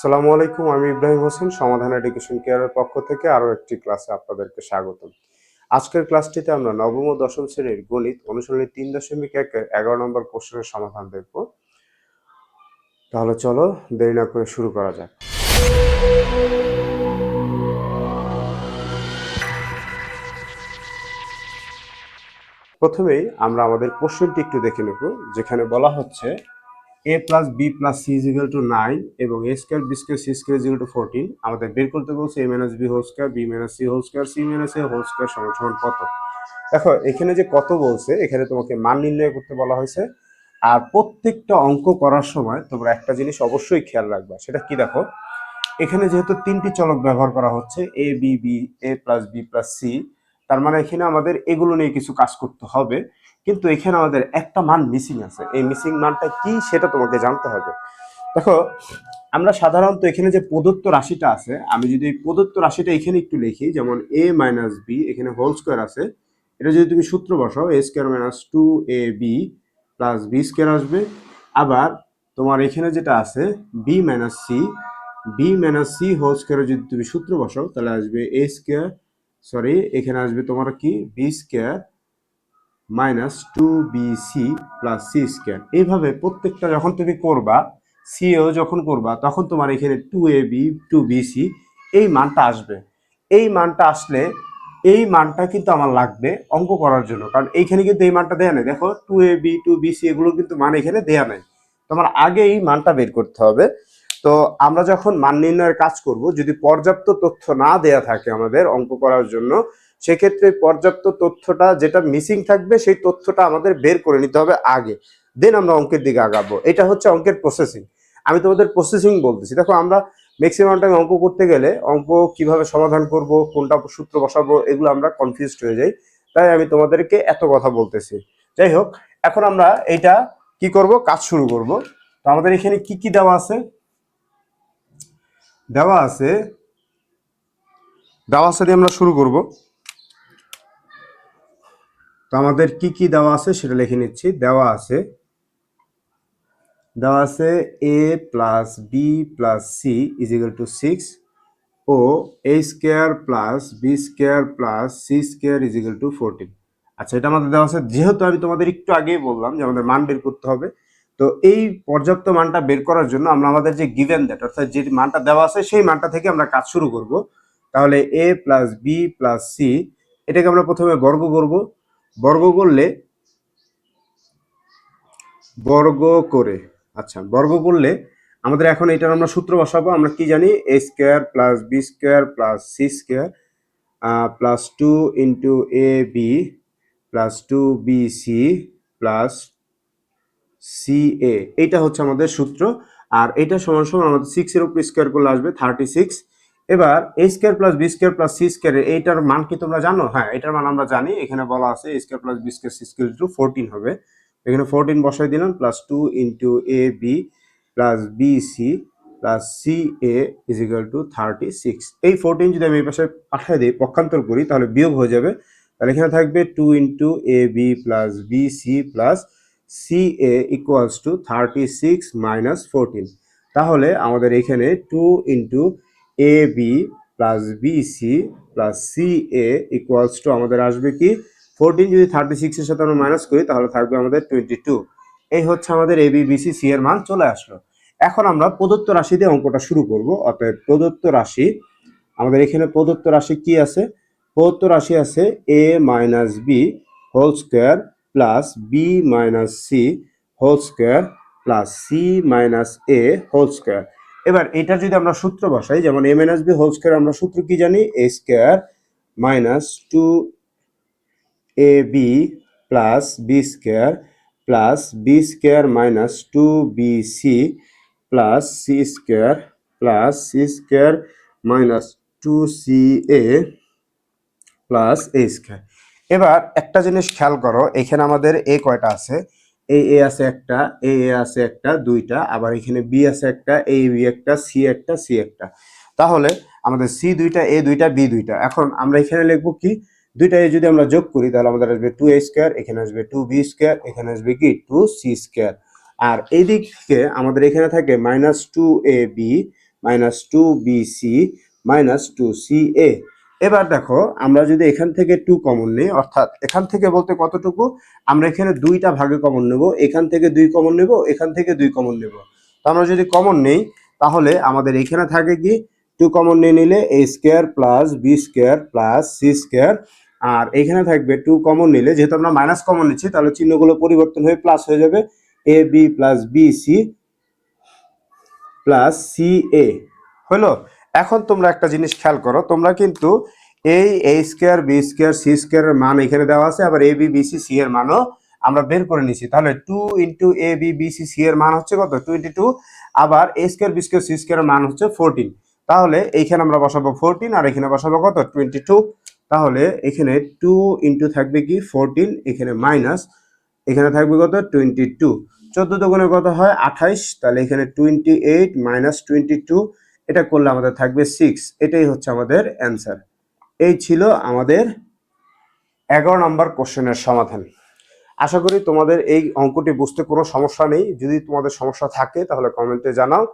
আসসালামু আলাইকুম, আমি ইব্রাহিম হোসেন সমাধান এডুকেশন কেয়ারের পক্ষ থেকে আরো একটি ক্লাসে আপনাদেরকে স্বাগতম। আজকের ক্লাসটিতে আমরা নবম ও দশম শ্রেণীর গণিত অনুশীলনী 3.1 11 নম্বর কোশ্চেনের সমাধান দেখব। তাহলে চলো দেরি না করে শুরু করা যাক। প্রথমেই আমরা আমাদের কোশ্চেনটি একটু দেখে নেব, যেখানে বলা হচ্ছে a plus B plus C is equal to 9 এবং a square B square C square is equal to 14। আমাদের বের করতে বলছে a minus B whole square B minus C whole square C minus A whole square সমান সমান কত। দেখো এখানে যে কত বলছে, এখানে তোমাকে মান নির্ণয় করতে বলা হয়েছে। আর প্রত্যেকটা অঙ্ক করার সময় তোমরা একটা জিনিস অবশ্যই খেয়াল রাখবা, সেটা কি দেখো, এখানে যেহেতু তিনটি চলক ব্যবহার করা হচ্ছে A B B, A plus B plus C, তার মানে এখানে আমাদের এগুলো নিয়ে কিছু কাজ করতে হবে। কিন্তু এখানে আমাদের একটা মান মিসিং আছে, এই মিসিং মানটা কি সেটা তোমাকে জানতে হবে। দেখো আমরা সাধারণত এখানে যে প্রদত্ত রাশিটা আছে, আমি যদি এই প্রদত্ত রাশিটা এখানে একটু লিখি, যেমন এ মাইনাস বি, এখানে হোল স্কোয়ার আছে, এটা যদি তুমি সূত্র বসাও A square minus two A B plus B square আসবে। আবার তোমার এখানে যেটা আছে B minus C, B minus C whole স্কোয়ারে যদি তুমি সূত্র বসাও তাহলে আসবে এ স্কোয়ার, সরি এখানে আসবে তোমার কি B square minus two B C plus C square. এইভাবে প্রত্যেকটা যখন তুমি করবা, সিও যখন করবা, তখন তোমার এখানে two A B two B C এই মানটা আসবে। এই মানটা আসলে এই মানটা কিন্তু আমার লাগবে অঙ্ক করার জন্য, কারণ এইখানে কিন্তু এই মানটা দেয়া নেই। দেখো two A B two B C এগুলো কিন্তু মান এখানে দেয়া নেই, তোমার আগে এই মানটা বের করতে হবে। তো আমরা যখন মান নির্ণয়ের কাজ করব, যদি পর্যাপ্ত তথ্য না দেয়া থাকে আমাদের অঙ্ক করার জন্য, সেক্ষেত্রে পর্যাপ্ত তথ্যটা যেটা মিসিং থাকবে সেই তথ্যটা আমাদের বের করে নিতে হবে আগে, দেন আমরা অঙ্কের দিকে আগাবো। এটা হচ্ছে অঙ্কের প্রসেসিং। আমি তোমাদের প্রসেসিং বলতেছি। দেখো আমরা ম্যাক্সিমাম টাইম অঙ্ক করতে গেলে অঙ্ক কিভাবে সমাধান করব, কোনটা সূত্র বসাবো, এগুলো আমরা কনফিউজড হয়ে যাই। তাই আমি তোমাদেরকে এত কথা বলতেছি। যাই হোক, এখন আমরা এটা কি করব, কাজ শুরু করব। তো আমাদের এখানে কি কি দেওয়া আছে, দেওয়া আছে দিয়ে আমরা শুরু করব। তো আমাদের কি কি দেওয়া আছে সেটা লিখে নিচ্ছি। দেওয়া আছে A plus B plus C is equal to 6 ও A square plus B square plus C square is equal to 14। আচ্ছা, এটা আমাদের দেওয়া আছে। যেহেতু আমি তোমাদের একটু আগেই বললাম যে আমাদের মান বের করতে হবে, তো এই পর্যাপ্ত মানটা বের করার জন্য আমরা আমাদের যে গিভেন দ্যাট, অর্থাৎ যে মানটা দেওয়া আছে সেই মানটা থেকে আমরা কাজ শুরু করব। তাহলে এ প্লাস বি প্লাস সি, এটাকে আমরা প্রথমে বর্গ করব। বর্গ করলে বর্গ করে আচ্ছা, বর্গ করলে আমাদের এখন এটার আমরা সূত্র বসাবো। আমরা কি জানি, A square plus B square plus C square plus two into A B plus two B C plus C A, এইটা হচ্ছে আমাদের সূত্র। আর এটা সমান সমান আমাদের 6 এর উপর স্কোয়ার করলে আসবে 36। এবার A square plus B square plus C square, এইটার মান কি তোমরা জানো? হ্যাঁ, এটার মান আমরা জানি। এখানে বলা আছে A square plus B square C square to 14 হবে। এখানে 14 বসাই দিলাম, plus two into A B plus B C plus C A is equal to 36। এই 14 যদি আমি এই পাশে পাঠিয়ে দিই, পক্ষান্তর করি, তাহলে বিয়োগ হয়ে যাবে। তাহলে এখানে থাকবে two into A B plus B C plus C A equals to 36 minus 14। তাহলে আমাদের এখানে two into A B plus B C plus C A equals to আমাদের আসবে কি 14। যদি 36 এর সাথে আমরা মাইনাস করি তাহলে থাকবে আমাদের 22। এই হচ্ছে আমাদের A B B C C এর মান চলে আসলো। এখন আমরা প্রদত্ত রাশি দিয়ে অঙ্কটা শুরু করব। অতএব প্রদত্ত রাশি, আমাদের এখানে প্রদত্ত রাশি কি আছে? প্রদত্ত রাশি আছে A minus B whole square plus B minus C whole square plus C minus A whole square. এবার এটা যদি আমরা সূত্র বসাই, যেমন A minus B whole square, আমরা সূত্র কি জানি, A square minus two A B plus B square plus B square minus two B C plus C square minus two C A plus A square. এবার একটা জিনিস খেয়াল করো, এখানে আমাদের এ কয়টা আছে? এ আছে একটা, এ আছে একটা, দুইটা। আবার এখানে বি আছে একটা, এ বি একটা, সি একটা, সি একটা। তাহলে আমাদের সি দুইটা, এ দুইটা, বি দুইটা। এখন আমরা এখানে লিখবো কি, দুইটা এ যদি আমরা যোগ করি তাহলে আমাদের আসবে টু এ স্কোয়ার, এখানে আসবে টু বি স্কোয়ার, এখানে আসবে কি টু সি স্কোয়ার। আর এই দিক থেকে আমাদের এখানে থাকে minus two A B minus 2bc minus 2ca। এবার দেখো আমরা যদি এখান থেকে 2 কমন নিই, অর্থাৎ এখান থেকে বলতে কতটুকু, আমরা এখানে দুইটা ভাগে কমন নেব, এখান থেকে 2 কমন নেব, এখান থেকে 2 কমন নেব। তো আমরা যদি কমন নেই তাহলে আমাদের এখানে থাকে কি 2 কমন নিয়ে নিলে a square plus b square plus c square, আর এখানে থাকবে 2 কমন নিলে, যেহেতু আমরা মাইনাস কমন নিচ্ছি তাহলে চিহ্নগুলো পরিবর্তন হয়ে প্লাস হয়ে যাবে, ab plus bc plus ca হলো। এখন তোমরা একটা জিনিস খেয়াল করো, তোমরা কিন্তু এই a square b square c স্কয়ারের মান এখানে দেওয়া আছে, আবার ab bc c এর মানও আমরা বের করে নিছি। তাহলে 2 ইন্টু ab bc c এর মান হচ্ছে কত 22, আবার a square b square c স্কয়ারের মান হচ্ছে 14। তাহলে এইখানে আমরা বসাবো 14 আর এখানে বসাবো কত 22। তাহলে এখানে 2 ইন্টু থাকবে কি 14, এখানে মাইনাস, এখানে থাকবে কত 22, 14 দুগুণে কত হয় 28, তাহলে এখানে 28 মাইনাস 22, এটা করলে আমাদের থাকবে 6। এটাই হচ্ছে আমাদের অ্যান্সার। এই ছিল আমাদের 11 নম্বর কোশ্চেনের সমাধান। আশা করি তোমাদের এই অঙ্কটি বুঝতে কোনো সমস্যা নেই। যদি তোমাদের সমস্যা থাকে তাহলে কমেন্টে জানাও।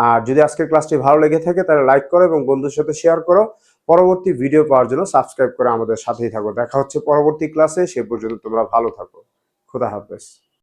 আর যদি আজকের ক্লাসটি ভালো লেগে থাকে তাহলে লাইক করো এবং বন্ধুদের সাথে শেয়ার করো। পরবর্তী ভিডিও পাওয়ার জন্য সাবস্ক্রাইব করে আমাদের সাথেই থাকো। দেখা হচ্ছে পরবর্তী ক্লাসে, সে পর্যন্ত তোমরা ভালো থাকো। খোদা হাফেজ।